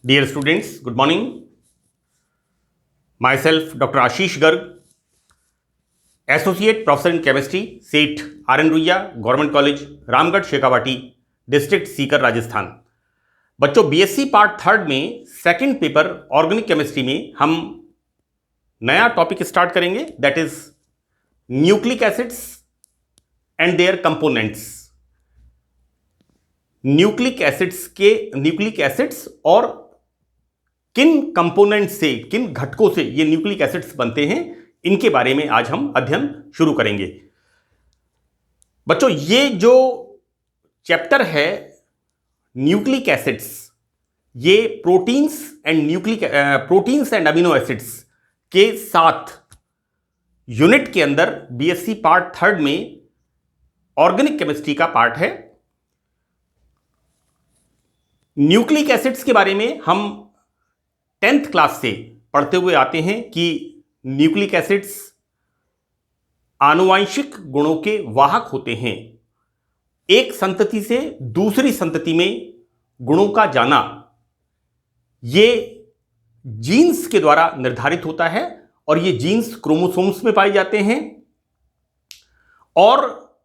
Dear students, good morning. Myself, Dr. Ashish Garg, Associate Professor in Chemistry, SEET, R.N. Ruia, Government College, Ramgarh Shekhawati, district Sikar, Rajasthan. बच्चों, BSc part third में second paper organic chemistry में हम नया topic start करेंगे, that is nucleic acids and there components. Nucleic acids और किन component से, किन घटकों से ये न्यूक्लिक एसिड्स बनते हैं, इनके बारे में आज हम अध्ययन शुरू करेंगे। बच्चों, ये जो चैप्टर है न्यूक्लिक एसिड्स, ये प्रोटीन्स एंड अमीनो एसिड्स के साथ यूनिट के अंदर बीएससी पार्ट थर्ड में ऑर्गेनिक केमिस्ट्री का पार्ट है। न्यूक्लिक एसिड्स के बारे में हम 10th क्लास से पढ़ते हुए आते हैं कि न्यूक्लिक एसिड्स आनुवंशिक गुणों के वाहक होते हैं। एक संतति से दूसरी संतति में गुणों का जाना ये जीन्स के द्वारा निर्धारित होता है और ये जीन्स क्रोमोसोम्स में पाए जाते हैं और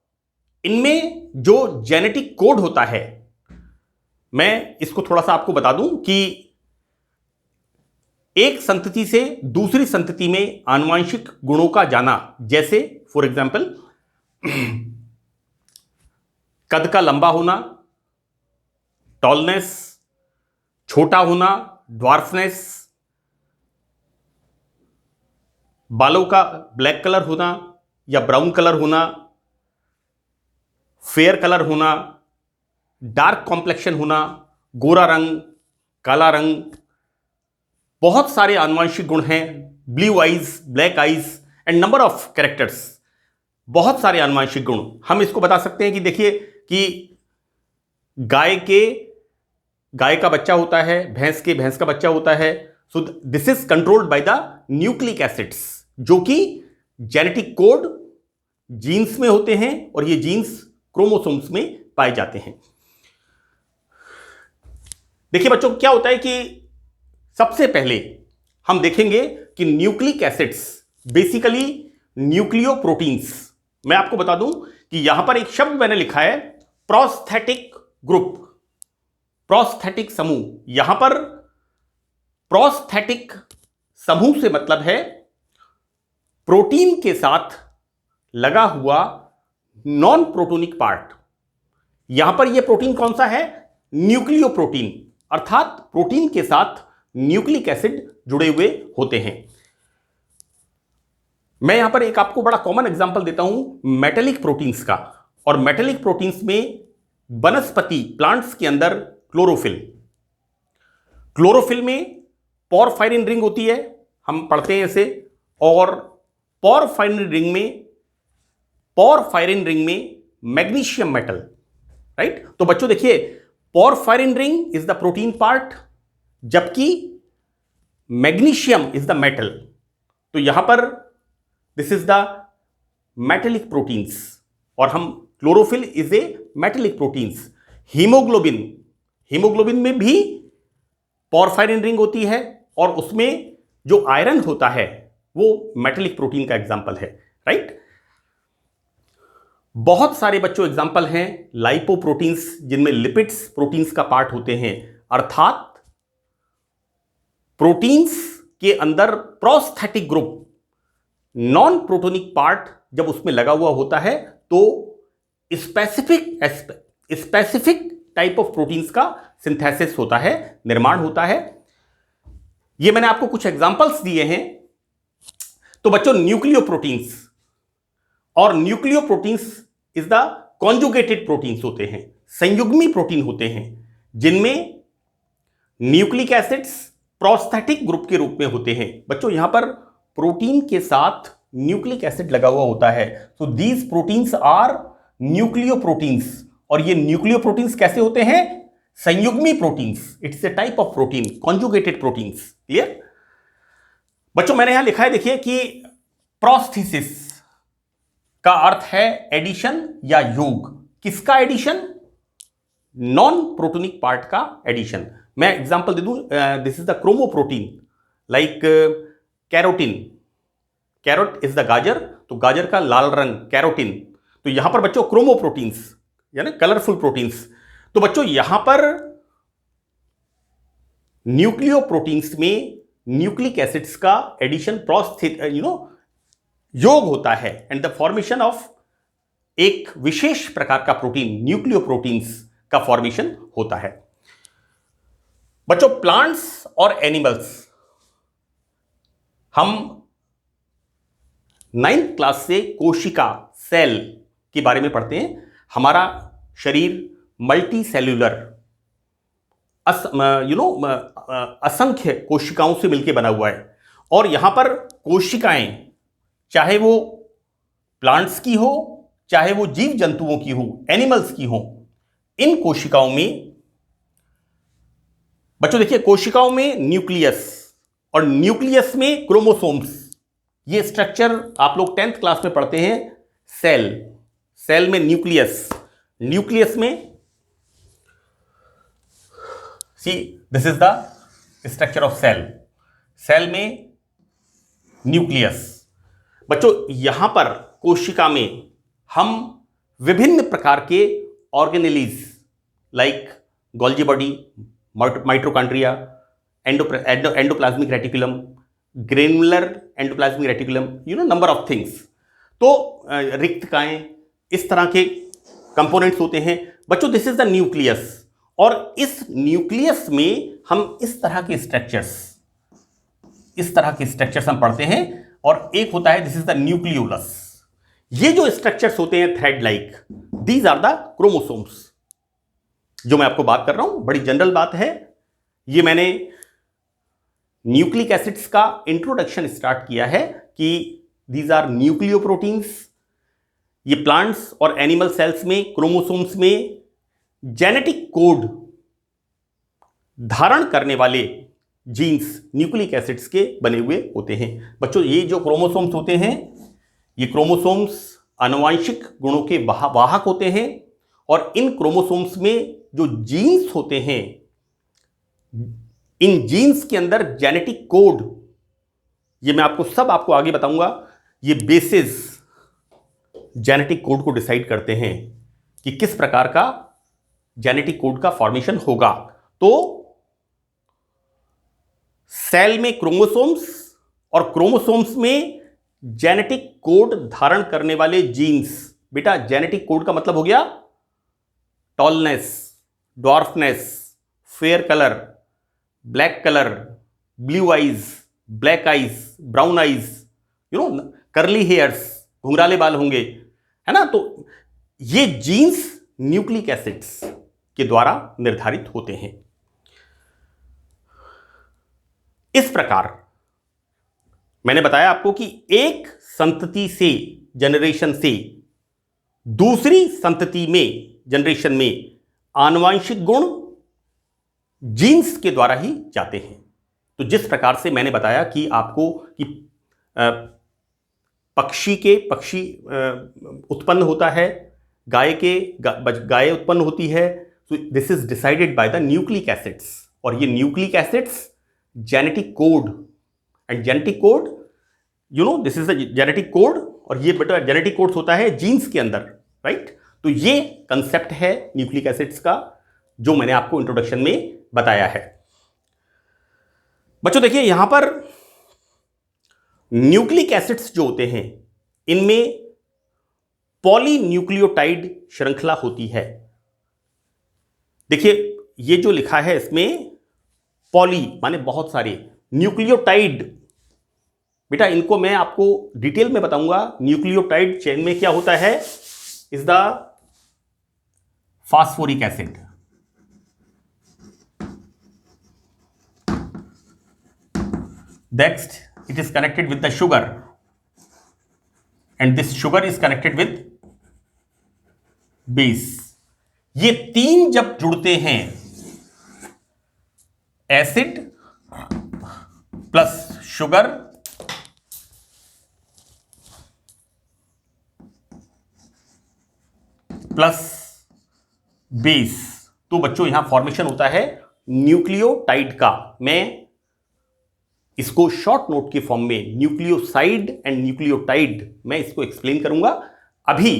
इनमें जो जेनेटिक कोड होता है, मैं इसको थोड़ा सा आपको बता दूं कि एक संतति से दूसरी संतति में आनुवंशिक गुणों का जाना, जैसे फॉर एग्जाम्पल कद का लंबा होना, टॉलनेस, छोटा होना, ड्वार्फनेस, बालों का ब्लैक कलर होना या ब्राउन कलर होना, फेयर कलर होना, डार्क कॉम्प्लेक्शन होना, गोरा रंग, काला रंग, बहुत सारे आनुवंशिक गुण हैं। Blue eyes, black eyes and number of characters, बहुत सारे आनुवंशिक गुण। हम इसको बता सकते हैं कि देखिए कि गाय का बच्चा होता है, भैंस का बच्चा होता है। So this is controlled by the nucleic acids, जो कि जेनेटिक कोड जीन्स में होते हैं और ये जीन्स क्रोमोसोम्स में पाए जाते हैं। देखिए बच्चों, क्या होता है कि सबसे पहले हम देखेंगे कि न्यूक्लिक एसिड्स बेसिकली न्यूक्लियोप्रोटीन्स। मैं आपको बता दूं कि यहां पर एक शब्द मैंने लिखा है प्रोस्थेटिक ग्रुप, प्रोस्थेटिक समूह। यहां पर प्रोस्थेटिक समूह से मतलब है प्रोटीन के साथ लगा हुआ नॉन प्रोटोनिक पार्ट। यहां पर यह प्रोटीन कौन सा है? न्यूक्लियोप्रोटीन, अर्थात प्रोटीन के साथ न्यूक्लिक एसिड जुड़े हुए होते हैं। मैं यहां पर एक आपको बड़ा कॉमन एग्जांपल देता हूं मेटेलिक प्रोटीन्स का। और मेटेलिक प्रोटीन्स में वनस्पति प्लांट्स के अंदर क्लोरोफिल में पोरफायरिन रिंग होती है, हम पढ़ते हैं इसे। और पोरफायरिन रिंग में मैग्नीशियम मेटल, राइट। तो बच्चों देखिए, porphyrin ring is the protein part, जबकि मैग्नीशियम इज द मेटल। तो यहां पर this is the metallic proteins और हम chlorophyll is a metallic proteins. Haemoglobin में भी पोरफायरिन रिंग होती है और उसमें जो आयरन होता है वो मेटेलिक प्रोटीन का एग्जाम्पल है, राइट। बहुत सारे बच्चों एग्जाम्पल हैं लाइपोप्रोटीन्स, जिनमें लिपिड्स प्रोटीन्स का पार्ट होते हैं। अर्थात प्रोटीन्स के अंदर prosthetic group, non protonic part जब उसमें लगा हुआ होता है तो स्पेसिफिक टाइप ऑफ प्रोटीन्स का सिंथेसिस होता है, निर्माण होता है। ये मैंने आपको कुछ एग्जांपल्स दिए हैं। तो बच्चों, nucleoproteins is the conjugated proteins होते हैं, संयुग्मी प्रोटीन होते हैं, जिनमें न्यूक्लिक एसिड्स प्रोस्थेटिक ग्रुप के रूप में होते हैं। बच्चों, यहां पर प्रोटीन के साथ न्यूक्लिक एसिड लगा हुआ होता है। So these proteins are nucleoproteins. और ये न्यूक्लियोप्रोटीन्स कैसे होते हैं? संयुग्मी proteins. It's a type of protein, conjugated proteins. Clear बच्चों, मैंने यहां लिखा है, देखिए कि प्रोस्थेसिस का अर्थ है एडिशन या योग। किसका एडिशन? नॉन प्रोटोनिक पार्ट का एडिशन। मैं एग्जांपल दे दूं, this is the chromoprotein, like carotene, carrot is the गाजर, तो गाजर का लाल रंग कैरोटीन। तो यहां पर बच्चों क्रोमोप्रोटीन्स यानी कलरफुल प्रोटीन्स। तो बच्चों यहां पर न्यूक्लियोप्रोटीन्स में न्यूक्लिक एसिड्स का एडिशन योग होता है एंड द फॉर्मेशन ऑफ एक विशेष प्रकार का प्रोटीन न्यूक्लियोप्रोटीन्स का फॉर्मेशन होता है। बच्चों प्लांट्स और एनिमल्स, हम 9th क्लास से कोशिका सेल के बारे में पढ़ते हैं। हमारा शरीर मल्टी सेल्यूलर असंख्य कोशिकाओं से मिलकर बना हुआ है, और यहां पर कोशिकाएं चाहे वो प्लांट्स की हो, चाहे वो जीव जंतुओं की हो, एनिमल्स की हो, इन कोशिकाओं में बच्चों देखिए कोशिकाओं में न्यूक्लियस और न्यूक्लियस में क्रोमोसोम्स, ये स्ट्रक्चर आप लोग 10th क्लास में पढ़ते हैं। सेल, सेल में न्यूक्लियस, न्यूक्लियस में see this is the structure of cell, cell में न्यूक्लियस। बच्चों यहां पर कोशिका में हम विभिन्न प्रकार के organelles like Golgi body, mitochondria, endoplasmic reticulum, granular endoplasmic reticulum, number of things, तो रिक्तकाएं, इस तरह के कंपोनेंट्स होते हैं। बच्चों दिस इज द न्यूक्लियस, और इस न्यूक्लियस में हम इस तरह के स्ट्रक्चर्स हम पढ़ते हैं, और एक होता है दिस इज द न्यूक्लियोलस। ये जो स्ट्रक्चर्स होते हैं thread like, these are the chromosomes. जो मैं आपको बात कर रहा हूं बड़ी जनरल बात है। ये मैंने न्यूक्लिक एसिड्स का इंट्रोडक्शन स्टार्ट किया है कि दीज आर न्यूक्लियोप्रोटीन्स। ये प्लांट्स और एनिमल सेल्स में क्रोमोसोम्स में जेनेटिक कोड धारण करने वाले जीन्स न्यूक्लिक एसिड्स के बने हुए होते हैं। बच्चों ये जो क्रोमोसोम्स होते हैं, ये क्रोमोसोम्स आनुवंशिक गुणों के वाहक होते हैं, और इन क्रोमोसोम्स में जो जीन्स होते हैं, इन जीन्स के अंदर जेनेटिक कोड, ये मैं आपको आगे बताऊंगा, ये बेसिस जेनेटिक कोड को डिसाइड करते हैं कि किस प्रकार का जेनेटिक कोड का फॉर्मेशन होगा। तो सेल में क्रोमोसोम्स और क्रोमोसोम्स में जेनेटिक कोड धारण करने वाले जीन्स। बेटा जेनेटिक कोड का मतलब हो गया tallness, dwarfness, fair colour, black colour, blue eyes, black eyes, brown eyes, curly hairs, घुंघराले बाल होंगे, है ना। तो ये जीन्स न्यूक्लिक एसिड्स के द्वारा निर्धारित होते हैं। इस प्रकार मैंने बताया आपको कि एक संतति से, जनरेशन से दूसरी संतति में, जनरेशन में आनुवंशिक गुण जीन्स के द्वारा ही जाते हैं। तो जिस प्रकार से मैंने बताया कि आपको कि पक्षी उत्पन्न होता है, गाय उत्पन्न होती है, तो this is decided by the nucleic acids, और ये nucleic acids genetic code, and genetic code this is the genetic code, और ये बेटा जेनेटिक कोड होता है जीन्स के अंदर, राइट। तो ये कंसेप्ट है न्यूक्लिक एसिड्स का, जो मैंने आपको इंट्रोडक्शन में बताया है। बच्चों देखिए यहां पर न्यूक्लिक एसिड्स जो होते हैं, इनमें पॉलीन्यूक्लियोटाइड श्रृंखला होती है। देखिए ये जो लिखा है इसमें पॉली माने बहुत सारे, न्यूक्लियोटाइड, बेटा इनको मैं आपको डिटेल में बताऊंगा। न्यूक्लियोटाइड चेन में क्या होता है, is the phosphoric acid, next it is connected with the sugar, and this sugar is connected with base। ये तीन जब जुड़ते हैं, acid plus sugar plus base, तो बच्चों यहां फॉर्मेशन होता है न्यूक्लियोटाइड का मैं इसको शॉर्ट नोट के फॉर्म में न्यूक्लियोसाइड एंड न्यूक्लियोटाइड मैं इसको एक्सप्लेन करूंगा। अभी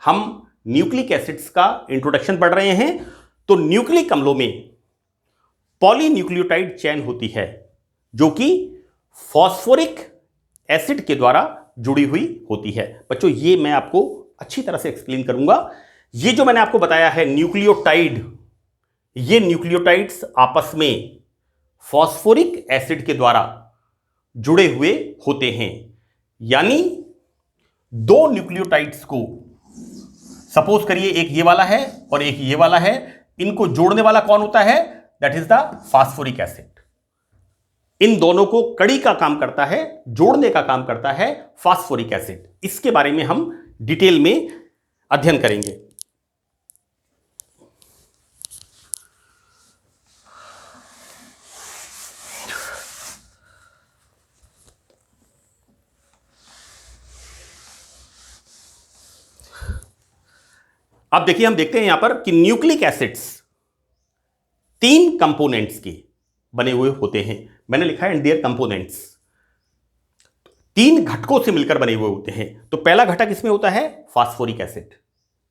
हम न्यूक्लिक एसिड्स का इंट्रोडक्शन पढ़ रहे हैं। तो न्यूक्लिक अम्लों में पॉलीन्यूक्लियोटाइड चेन होती है जो कि फॉस्फोरिक एसिड के द्वारा जुड़ी हुई होती है। बच्चों ये मैं आपको अच्छी तरह से एक्सप्लेन करूंगा। ये जो मैंने आपको बताया है न्यूक्लियोटाइड, ये न्यूक्लियोटाइड्स आपस में फॉस्फोरिक एसिड के द्वारा जुड़े हुए होते हैं। यानी दो न्यूक्लियोटाइड्स को, सपोज करिए एक ये वाला है और एक ये वाला है, इनको जोड़ने वाला कौन होता है? That is the phosphoric acid. इन दोनों को कड़ी का काम करता है, जोड़ने का काम करता है फॉस्फोरिक एसिड। इसके बारे में हम डिटेल में अध्ययन करेंगे। अब देखिए, हम देखते हैं यहां पर कि न्यूक्लिक एसिड्स 3 कंपोनेंट्स के बने हुए होते हैं। मैंने लिखा है देयर कंपोनेंट्स, 3 घटकों से मिलकर बने हुए होते हैं। तो पहला घटक इसमें होता है फास्फोरिक एसिड,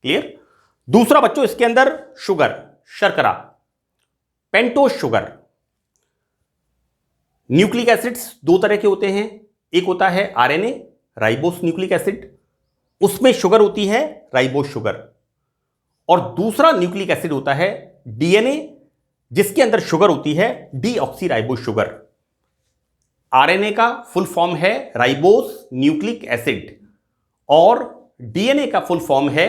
क्लियर। दूसरा बच्चों इसके अंदर शुगर, शर्करा, पेंटोज शुगर। न्यूक्लिक एसिड्स 2 तरह के होते हैं, एक होता है आरएनए राइबोस न्यूक्लिक एसिड, उसमें शुगर होती है राइबोस शुगर। और दूसरा न्यूक्लिक एसिड होता है डीएनए, जिसके अंदर शुगर होती है डीऑक्सी राइबोस शुगर। आरएनए का फुल फॉर्म है राइबोस न्यूक्लिक एसिड और डीएनए का फुल फॉर्म है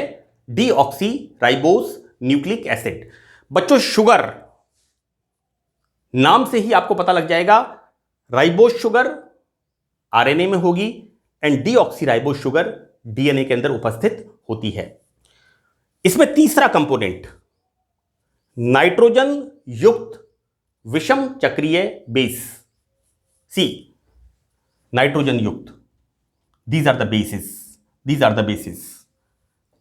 डीऑक्सी राइबोस न्यूक्लिक एसिड। बच्चों शुगर नाम से ही आपको पता लग जाएगा, राइबोस शुगर आरएनए में होगी and deoxy ribose sugar DNA के अंदर उपस्थित होती है। इसमें तीसरा कंपोनेंट नाइट्रोजन युक्त विषम चक्रीय बेस, सी नाइट्रोजन युक्त, these are the bases, these are the bases.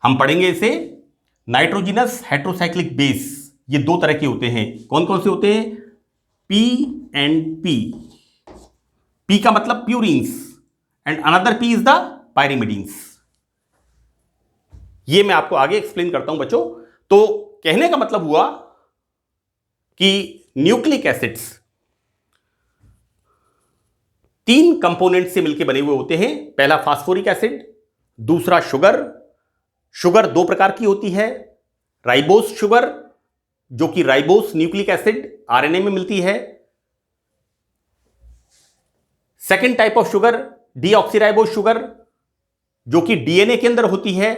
हम पढ़ेंगे इसे नाइट्रोजिनस हेट्रोसाइक्लिक बेस। ये 2 तरह के होते हैं। कौन कौन से होते हैं? P and P. पी का मतलब purines and another P is the pyrimidines. ये मैं आपको आगे एक्सप्लेन करता हूं बच्चों। तो कहने का मतलब हुआ कि न्यूक्लिक एसिड्स 3 कंपोनेंट से मिलकर बने हुए होते हैं। पहला फास्फोरिक एसिड, दूसरा शुगर। शुगर 2 प्रकार की होती है, राइबोस शुगर जो कि राइबोस न्यूक्लिक एसिड आरएनए में मिलती है। Second type of sugar deoxyribose sugar जो कि डीएनए के अंदर होती है।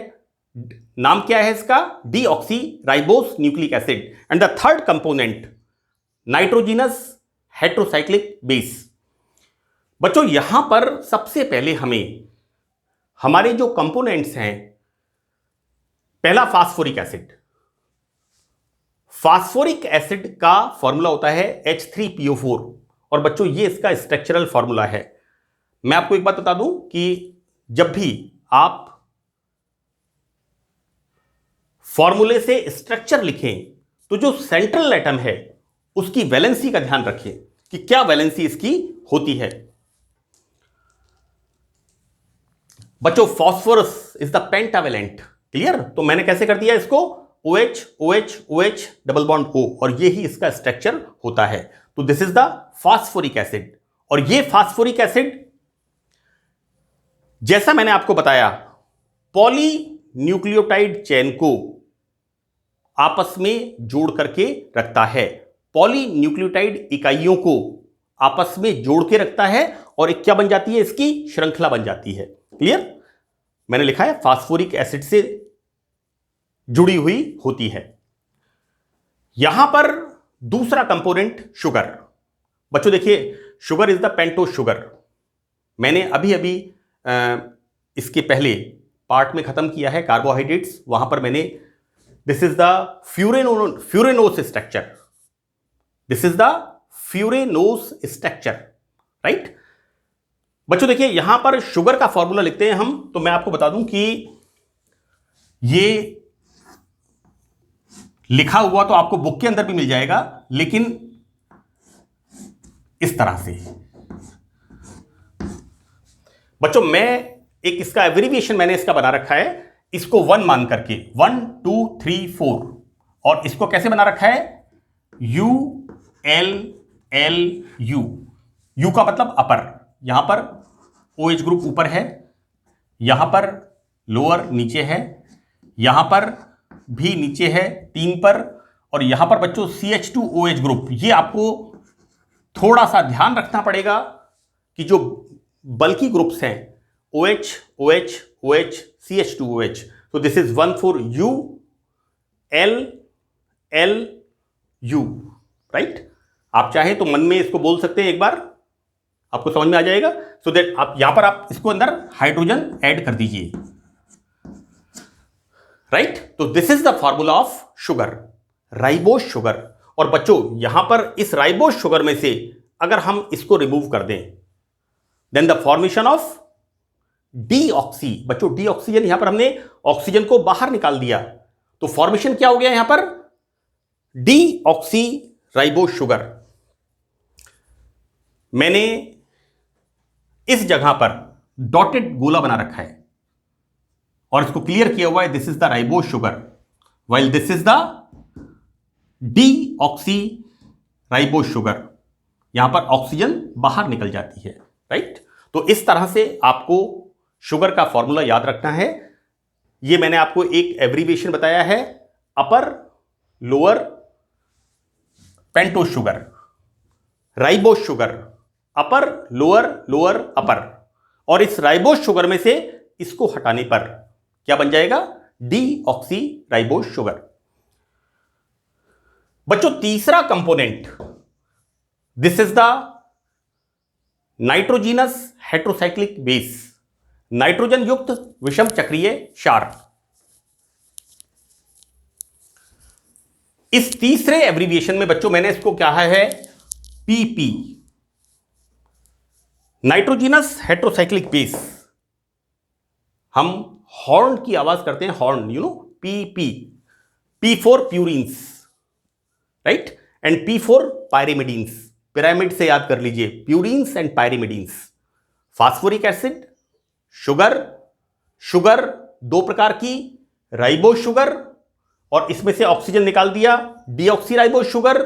नाम क्या है इसका? Deoxy ribose nucleic acid. And the third component nitrogenous heterocyclic base. बच्चों यहां पर सबसे पहले हमें हमारे जो कंपोनेंट्स हैं, पहला फास्फोरिक एसिड। फास्फोरिक एसिड का फॉर्मूला होता है H3PO4 और बच्चों ये इसका स्ट्रक्चरल फॉर्मूला है। मैं आपको एक बात बता दूं कि जब भी आप फॉर्मूले से स्ट्रक्चर लिखें तो जो सेंट्रल एटम है उसकी वैलेंसी का ध्यान रखें कि क्या वैलेंसी इसकी होती है। बच्चों phosphorus is the pentavalent, clear. तो मैंने कैसे कर दिया इसको? OH OH OH double bond O, और ये ही इसका स्ट्रक्चर होता है। तो this is the phosphoric acid. और ये फास्फोरिक एसिड जैसा मैंने आपको बताया पॉली न्यूक्लियोटाइड चेन को आपस में जोड़ करके रखता है, पॉली न्यूक्लियोटाइड इकाइयों को आपस में जोड़ के रखता है और एक क्या बन जाती है? इसकी श्रृंखला बन जाती है, क्लियर। मैंने लिखा है फास्फोरिक एसिड से जुड़ी हुई होती है। यहां पर दूसरा कंपोनेंट शुगर। बच्चों देखिए sugar is the pentose sugar. मैंने अभी अभी इसके पहले पार्ट में खत्म किया है कार्बोहाइड्रेट्स, वहां पर मैंने this is the furanose structure, this is the furanose structure, right. बच्चों देखिए यहां पर शुगर का फॉर्मूला लिखते हैं हम, तो मैं आपको बता दूं कि ये लिखा हुआ तो आपको बुक के अंदर भी मिल जाएगा, लेकिन इस तरह से। बच्चों मैं एक इसका एब्रिविएशन मैंने इसका बना रखा है, इसको 1 मान करके 1 2 3 4, और इसको कैसे बना रखा है U L L U। U का मतलब अपर, यहां पर OH ग्रुप ऊपर है, यहां पर लोअर नीचे है, यहां पर भी नीचे है 3 पर, और यहां पर बच्चों CH2OH ग्रुप। ये आपको थोड़ा सा ध्यान रखना पड़ेगा कि जो बल्कि ग्रुप्स हैं OH OH OH CH2OH, तो this is 1 4 U L L U, right. आप चाहे तो मन में इसको बोल सकते हैं, एक बार आपको समझ में आ जाएगा। सो दैट आप यहां पर आप इसको अंदर हाइड्रोजन ऐड कर दीजिए, राइट। तो this is the formula of sugar, ribose sugar. और बच्चों यहां पर इस राइबोस शुगर में से अगर हम इसको रिमूव कर दें, then the formation of deoxy. बच्चों डीऑक्सीजन, यहां पर हमने ऑक्सीजन को बाहर निकाल दिया, तो फॉर्मेशन क्या हो गया यहां पर डीऑक्सी राइबोस शुगर। मैंने इस जगह पर डॉटेड गोला बना रखा है और इसको क्लियर किया हुआ है, this is the ribose sugar, while this is the deoxy ribose sugar. यहां पर ऑक्सीजन बाहर निकल जाती है, राइट। तो इस तरह से आपको शुगर का फॉर्मूला याद रखना है। ये मैंने आपको एक एब्रिविएशन बताया है, upper lower pentose sugar, ribose sugar, upper lower lower upper, और इस राइबोस शुगर में से इसको हटाने पर क्या बन जाएगा डीऑक्सी राइबोस शुगर। बच्चों तीसरा component, this is the nitrogenous heterocyclic base, nitrogen युक्त विषम चक्रीय क्षार। इस तीसरे एब्रिविएशन में बच्चों मैंने इसको क्या है पीपी, नाइट्रोजीनस हेट्रोसाइक्लिक बेस। हम हॉर्न की आवाज करते हैं, horn, you know, PP, P for purines, right, and P for pyrimidines. Pyramid से याद कर लीजिए, purines and pyrimidines. Phosphoric acid, sugar, sugar दो प्रकार की, राइबोस शुगर, और इसमें से ऑक्सीजन निकाल दिया, डीऑक्सी राइबोस शुगर,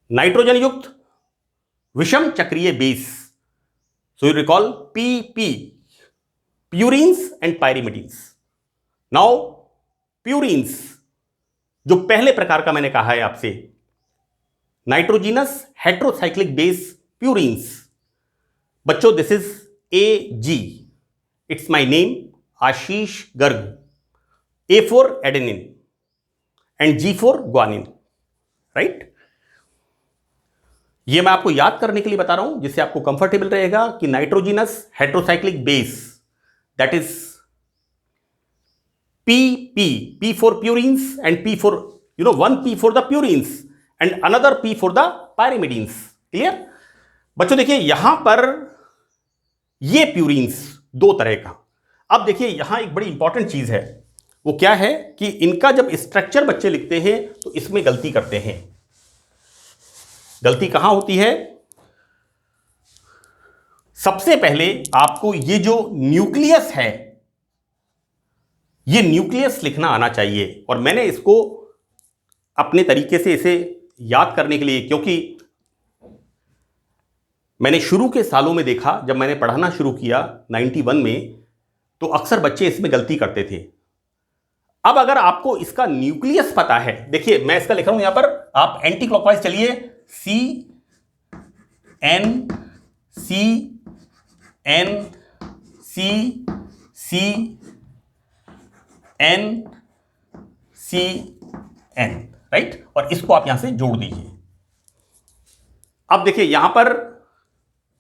नाइट्रोजन युक्त विषम चक्रीय base. So you recall PP, purines and pyrimidines. Now purines, जो पहले प्रकार का मैंने कहा है आपसे, नाइट्रोजीनस हेट्रोसाइक्लिक बेस प्यूरिन्स। बच्चों this is AG, it's my name Ashish Garg. A for adenine and G for guanine, राइट। ये मैं आपको याद करने के लिए बता रहा हूं, जिससे आपको कंफर्टेबल रहेगा कि nitrogenous heterocyclic base, that is PP, P for purines and P for, you know, one P for the purines and another P for the pyrimidines, clear. बच्चों देखिए यहां पर ये प्यूरिन्स दो तरह का। अब देखिए यहां एक बड़ी इंपॉर्टेंट चीज है, वो क्या है कि इनका जब स्ट्रक्चर बच्चे लिखते हैं तो इसमें गलती करते हैं। गलती कहां होती है, सबसे पहले आपको ये जो न्यूक्लियस है, ये न्यूक्लियस लिखना आना चाहिए। और मैंने इसको अपने तरीके से इसे याद करने के लिए, क्योंकि मैंने शुरू के सालों में देखा, जब मैंने पढ़ाना शुरू किया 91 में, तो अक्सर बच्चे इसमें गलती करते थे। अब अगर आपको इसका न्यूक्लियस पता है, देखिए मैं इसका लिख रहा हूं यहां पर, आप एंटी क्लॉकवाइज चलिए, C N C N C C N C N, right, और इसको आप यहां से जोड़ दीजिए। अब देखिए यहां पर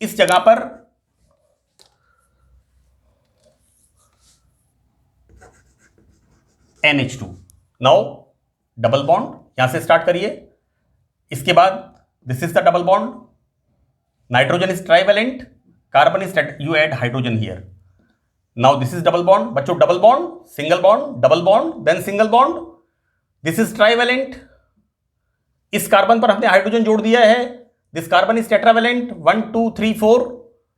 इस जगह पर NH2, नाउ डबल बॉन्ड यहां से स्टार्ट करिए, इसके बाद this is the double bond, nitrogen is trivalent, carbon is, you add hydrogen here, now this is double bond. बच्चों double bond, single bond, double bond, then single bond, this is trivalent, इस carbon पर हमने hydrogen जोड़ दिया है, This carbon is tetravalent, 1 2 3 4.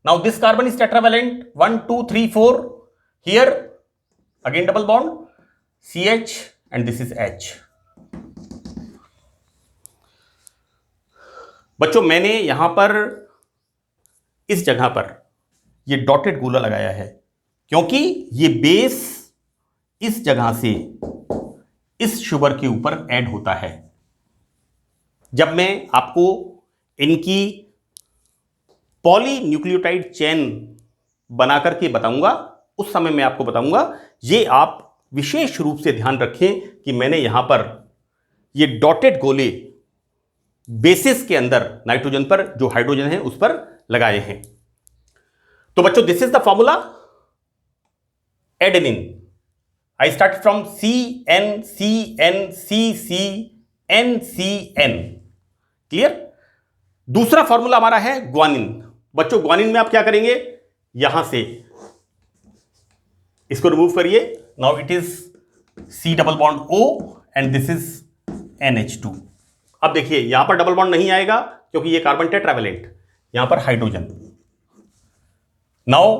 Now this carbon is tetravalent, 1 2 3 4. Here again double bond, CH and this is H. बच्चों मैंने यहां पर इस जगह पर ये डॉटेड गोला लगाया है क्योंकि ये बेस इस जगह से इस शुगर के ऊपर ऐड होता है। जब मैं आपको इनकी पॉलीन्यूक्लियोटाइड चेन बना करके बताऊंगा उस समय मैं आपको बताऊंगा। ये आप विशेष रूप से ध्यान रखें कि मैंने यहां पर ये डॉटेड गोले बेसिस के अंदर नाइट्रोजन पर जो हाइड्रोजन है उस पर लगाए हैं। तो बच्चों this is the formula adenine. I start from CN CN CC NCN। Clear. दूसरा फॉर्मूला हमारा है ग्वानिन। बच्चों ग्वानिन में आप क्या करेंगे, यहां से इसको रिमूव करिए। Now it is C double bond O and this is NH2। अब देखिए यहां पर डबल बॉन्ड नहीं आएगा क्योंकि ये कार्बन टेट्रावेलेंट, यहां पर hydrogen. Now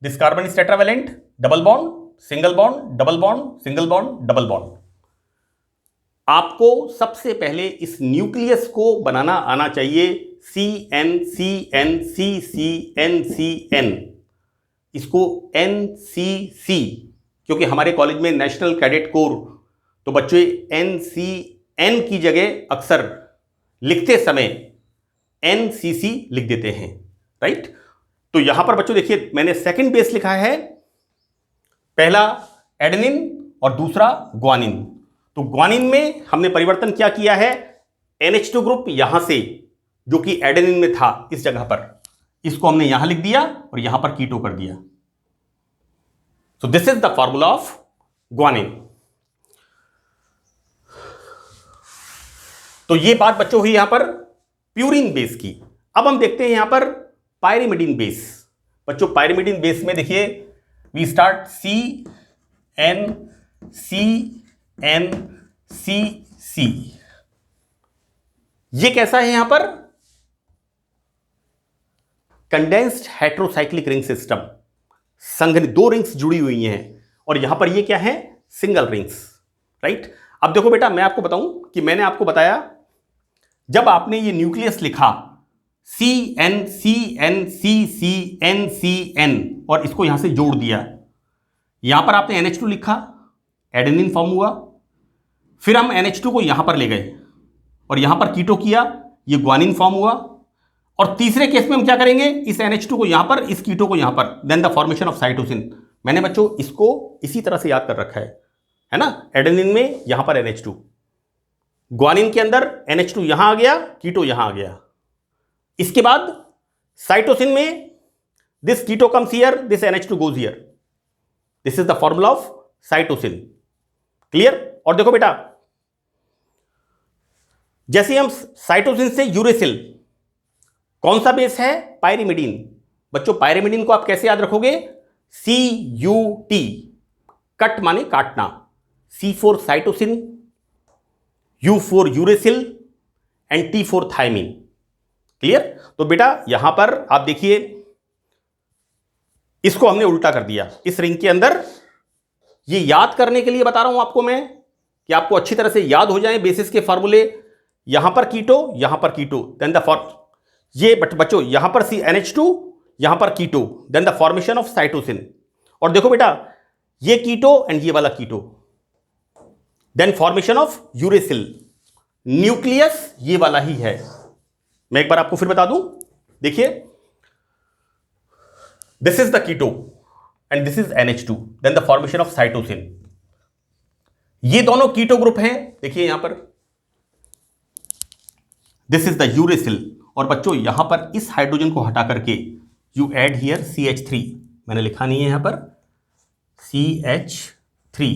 this carbon is tetravalent, double bond single bond double bond single bond double bond. आपको सबसे पहले इस न्यूक्लियस को बनाना आना चाहिए CN CN CC NCN, इसको NCC, क्योंकि हमारे कॉलेज में नेशनल कैडेट कोर तो बच्चे NCN की जगह अक्सर लिखते समय NCC लिख देते हैं, राइट। तो यहां पर बच्चों देखिए मैंने सेकंड बेस लिखा है, पहला एडेनिन और दूसरा ग्वानिन। तो ग्वानिन में हमने परिवर्तन क्या किया है, NH2 ग्रुप यहां से जो कि एडेनिन में था इस जगह पर, इसको हमने यहां लिख दिया और यहां पर कीटो कर दिया। So this is the formula of guanine. तो ये बात बच्चों हुई यहां पर प्यूरिन बेस की। अब हम देखते हैं यहां पर पायरिमिडीन बेस। बच्चों पायरिमिडीन बेस में देखिए we start CN CN CC। ये कैसा है यहां पर, कंडेंस्ड हेट्रोसाइक्लिक रिंग सिस्टम, संघनित दो रिंग्स जुड़ी हुई हैं और यहां पर ये क्या है, सिंगल रिंग्स, राइट। अब देखो बेटा मैं आपको बताऊं कि मैंने आपको बताया जब आपने ये न्यूक्लियस लिखा CN CN CC NCN और इसको यहां से जोड़ दिया, यहां पर आपने NH2 लिखा, एडेनिन फॉर्म हुआ, फिर हम NH2 को यहां पर ले गए और यहां पर कीटो किया, ये ग्वानिन फॉर्म हुआ। और तीसरे केस में हम क्या करेंगे, इस NH2 को यहां पर, इस कीटो को यहां पर, then the formation of cytosine. मैंने बच्चों इसको इसी तरह से याद कर रखा है ना। एडेनिन में यहां पर NH2, ग्वानिन के अंदर NH2 यहां आ गया, कीटो यहां आ गया। इसके बाद साइटोसिन में this keto comes here, this NH2 goes here. This is the formula of cytosine. Clear. और देखो बेटा जैसे हम साइटोसिन से यूरेसिल, कौन सा बेस है, पायरिमिडीन। बच्चों पायरिमिडीन को आप कैसे याद रखोगे, CUT, कट माने काटना, C for cytosine, U for uracil and T for thymine. Clear. तो बेटा यहां पर आप देखिए इसको हमने उल्टा कर दिया इस रिंग के अंदर। ये याद करने के लिए बता रहा हूं आपको मैं कि आपको अच्छी तरह से याद हो जाए बेसिस के फॉर्मूले। यहां पर कीटो, यहां पर कीटो, देन द ये बच्चों यहां पर NH2, यहां पर keto, then the formation of cytosine. और देखो बेटा ये कीटो एंड ये वाला keto, then formation of uracil. Nucleus ये वाला ही है। मैं एक बार आपको फिर बता दूं, देखिए this is the keto and this is NH2, then the formation of cytosine. ये दोनों कीटो ग्रुप हैं, देखिए यहां पर दिस इज द यूरेसिल। और बच्चों यहां पर इस हाइड्रोजन को हटा करके यू एड हियर CH3, मैंने लिखा नहीं है यहां पर CH3।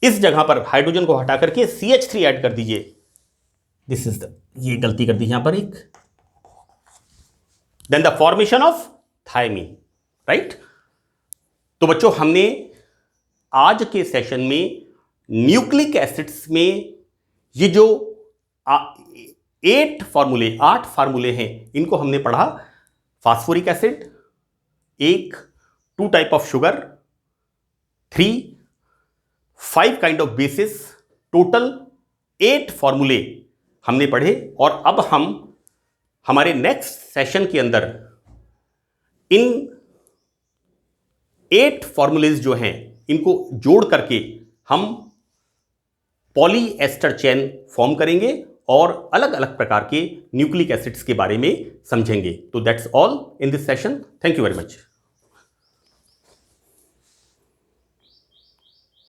इस जगह पर हाइड्रोजन को हटा करके CH3 ऐड कर दीजिए। दिस इज द, ये गलती कर दी यहां पर एक, then the formation of thymine, right. तो बच्चों हमने आज के सेशन में न्यूक्लिक एसिड्स में ये जो 8 फार्मूले हैं, इनको हमने पढ़ा। Phosphoric acid, 1, 2 type of sugar, 3, 5 kind of basis, total 8 फार्मूले हमने पढ़े। और अब हम हमारे नेक्स्ट सेशन के अंदर इन 8 फार्मूलेज जो हैं इनको जोड़ करके हम पॉलीएस्टर चेन फॉर्म करेंगे और अलग अलग प्रकार के न्यूक्लिक एसिड्स के बारे में समझेंगे। तो that's all in this session. Thank you very much.